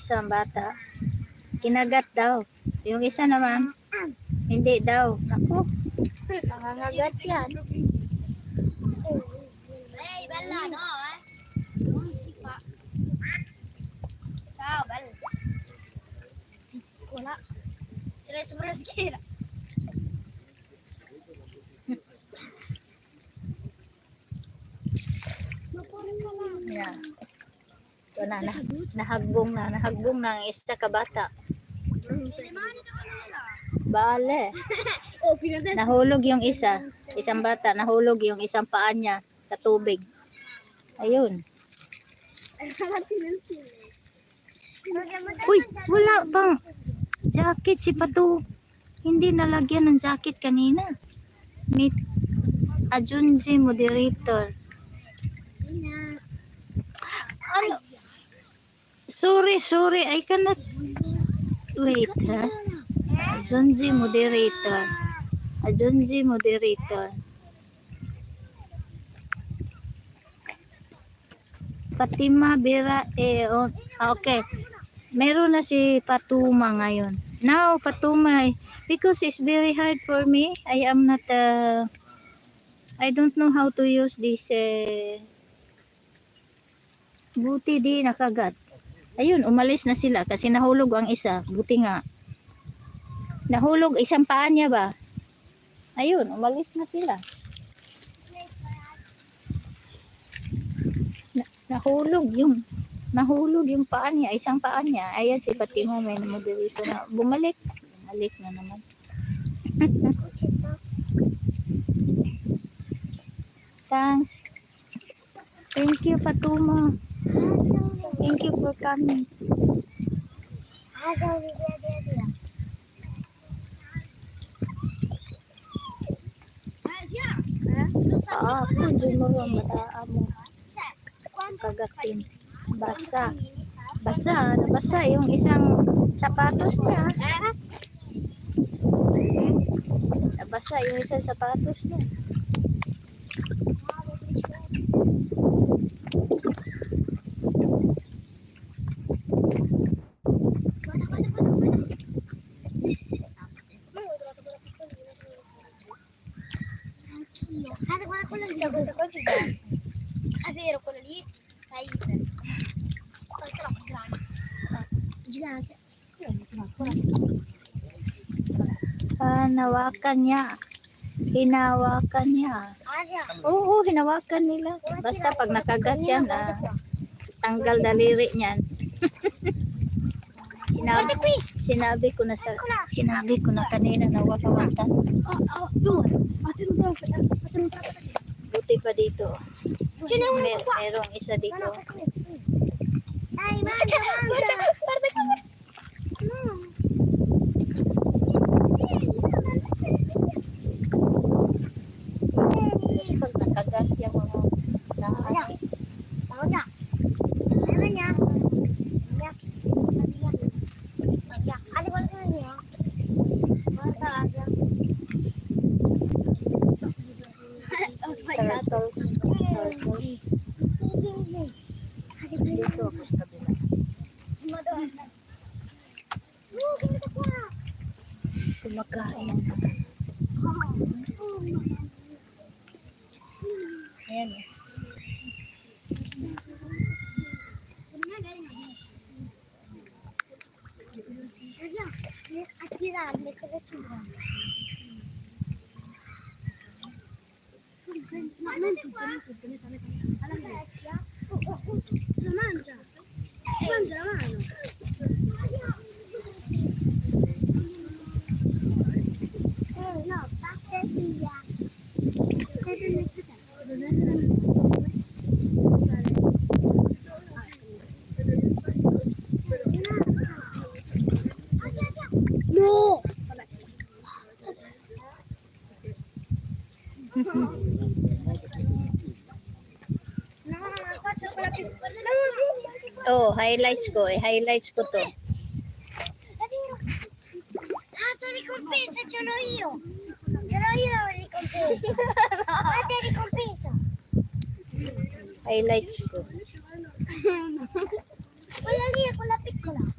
isa ang bata. Kinagat daw. Yung isa naman, hindi daw. Ako, nangangagat yan. Hey, bella, no, eh? Non si fa. Ciao, bella. Wala. Tira sa schiena. Yeah. Ito na, nahagbong na ang isa ka bata. Bale. Nahulog yung isa. Isang bata, nahulog yung isang paa niya sa tubig. Ayun. Uy, wala bang jacket si Patu. Hindi nalagyan ng jacket kanina. Meet Ajunji moderator. Ano? Sorry, I cannot wait, ha? Ajunji moderator. Fatima Bera okay. Meron na si Fatuma ngayon. Now Fatuma, because it's very hard for me. I am not I don't know how to use this buti di nakagat. Ayun, umalis na sila kasi nahulog ang isa. Buti nga. Nahulog isang paa niya ba? Ayun, umalis na sila. Nahulog yung paa niya, isang paa niya. Ayan si Fatima, may moderator na bumalik na naman. Thanks. Thank you, Fatuma. Thank you for coming. Kung mo mataa mo. Kagatin. Basa yung isang sapatos niya. Nabasa yung isang sapatos niya. Questa qua ci dà. È vero, quella lì è iper. Poi troppo grande. Gigante. Hinawakan niya. Oo, hinawakan nila. Basta pag nakagat yan, tanggal daliri niyan. Sinabi ko na kanina na wakawakan. Buti pa dito. Merong isa dito. Dai, mangia. Pag nakagat yung mga nahanap. Turtles. Dito ako sa kabila. Kumakain. Ayan. Mangia la mano. No, basta via. No! Oh, highlights ko to. La ricompensa ce l'ho io. La ricompensa. Guarda la ricompensa. Highlights ko. Quella lì è quella piccola.